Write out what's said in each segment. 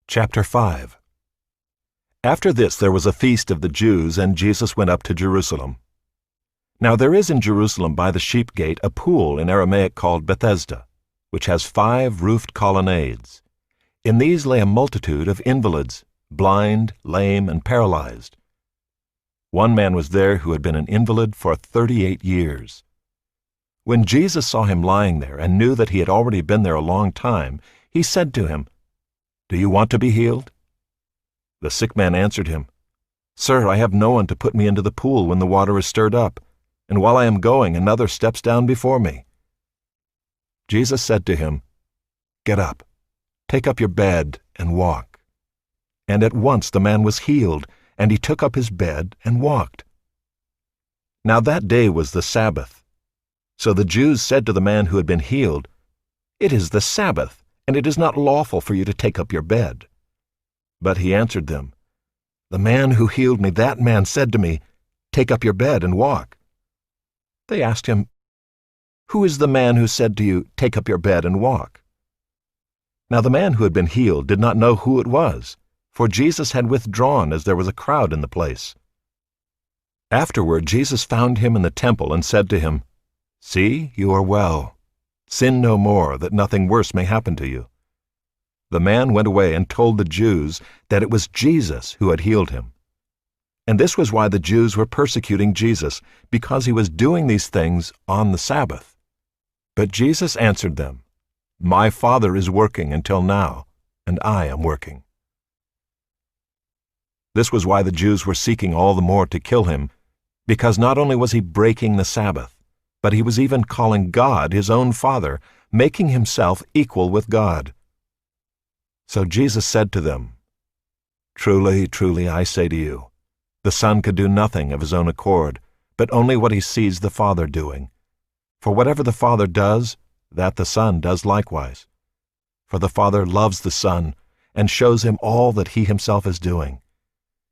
Chapter 5. After this there was a feast of the Jews, and Jesus went up to Jerusalem. Now there is in Jerusalem by the sheep gate a pool in Aramaic called Bethesda, which has 5 roofed colonnades. In these lay a multitude of invalids, blind, lame, and paralyzed. One man was there who had been an invalid for 38 years. When Jesus saw him lying there and knew that he had already been there a long time, he said to him, "Do you want to be healed?" The sick man answered him, "Sir, I have no one to put me into the pool when the water is stirred up, and while I am going, another steps down before me." Jesus said to him, "Get up, take up your bed, and walk." And at once the man was healed, and he took up his bed and walked. Now that day was the Sabbath. So the Jews said to the man who had been healed, "It is the Sabbath, and it is not lawful for you to take up your bed." But he answered them, "The man who healed me, that man said to me, 'Take up your bed and walk.'" They asked him, "Who is the man who said to you, 'Take up your bed and walk'?" Now the man who had been healed did not know who it was, for Jesus had withdrawn as there was a crowd in the place. Afterward Jesus found him in the temple and said to him, "See, you are well. Sin no more, that nothing worse may happen to you." The man went away and told the Jews that it was Jesus who had healed him. And this was why the Jews were persecuting Jesus, because he was doing these things on the Sabbath. But Jesus answered them, "My Father is working until now, and I am working." This was why the Jews were seeking all the more to kill him, because not only was he breaking the Sabbath, but he was even calling God his own Father, making himself equal with God. So Jesus said to them, "Truly, truly, I say to you, the Son could do nothing of his own accord, but only what he sees the Father doing. For whatever the Father does, that the Son does likewise. For the Father loves the Son, and shows him all that he himself is doing.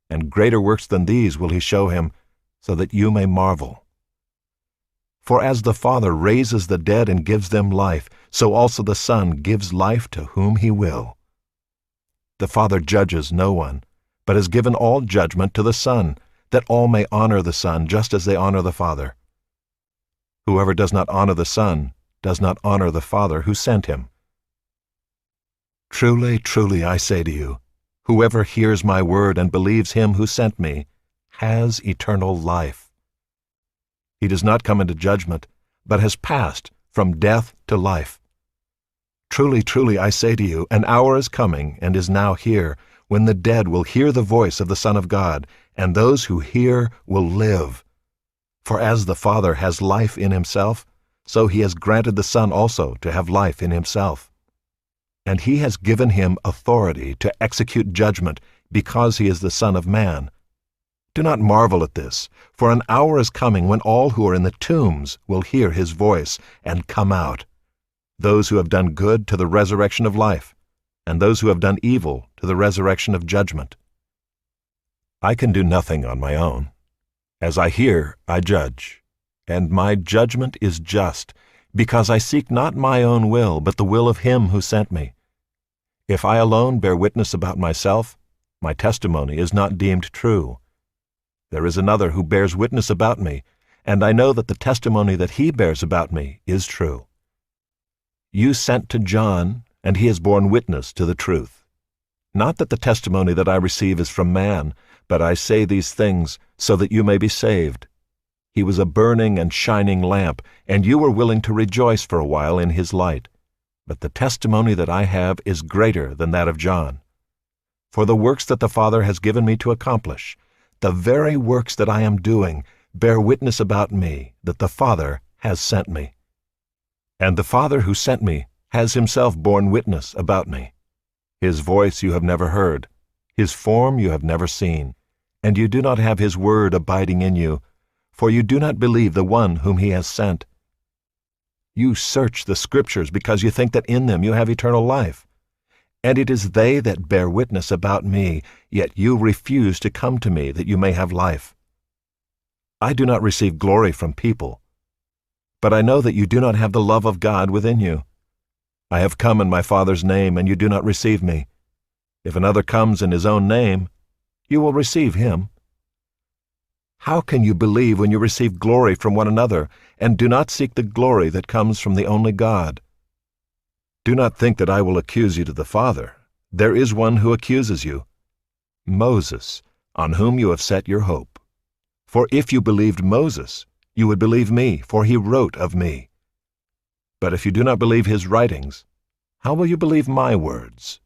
And greater works than these will he show him, so that you may marvel. For as the Father raises the dead and gives them life, so also the Son gives life to whom he will. The Father judges no one, but has given all judgment to the Son, that all may honor the Son just as they honor the Father. Whoever does not honor the Son does not honor the Father who sent him. Truly, truly, I say to you, whoever hears my word and believes him who sent me has eternal life. He does not come into judgment, but has passed from death to life. Truly, truly, I say to you, an hour is coming and is now here, when the dead will hear the voice of the Son of God, and those who hear will live. For as the Father has life in himself, so he has granted the Son also to have life in himself. And he has given him authority to execute judgment, because he is the Son of Man. Do not marvel at this, for an hour is coming when all who are in the tombs will hear his voice and come out, those who have done good to the resurrection of life, and those who have done evil to the resurrection of judgment. I can do nothing on my own. As I hear, I judge, and my judgment is just, because I seek not my own will, but the will of him who sent me. If I alone bear witness about myself, my testimony is not deemed true. There is another who bears witness about me, and I know that the testimony that he bears about me is true. You sent to John, and he has borne witness to the truth. Not that the testimony that I receive is from man, but I say these things so that you may be saved. He was a burning and shining lamp, and you were willing to rejoice for a while in his light. But the testimony that I have is greater than that of John. For the works that the Father has given me to accomplish, the very works that I am doing, bear witness about me that the Father has sent me. And the Father who sent me has himself borne witness about me. His voice you have never heard, his form you have never seen, and you do not have his word abiding in you, for you do not believe the one whom he has sent. You search the Scriptures because you think that in them you have eternal life. And it is they that bear witness about me, yet you refuse to come to me that you may have life. I do not receive glory from people, but I know that you do not have the love of God within you. I have come in my Father's name, and you do not receive me. If another comes in his own name, you will receive him. How can you believe when you receive glory from one another, and do not seek the glory that comes from the only God? Do not think that I will accuse you to the Father. There is one who accuses you, Moses, on whom you have set your hope. For if you believed Moses, you would believe me, for he wrote of me. But if you do not believe his writings, how will you believe my words?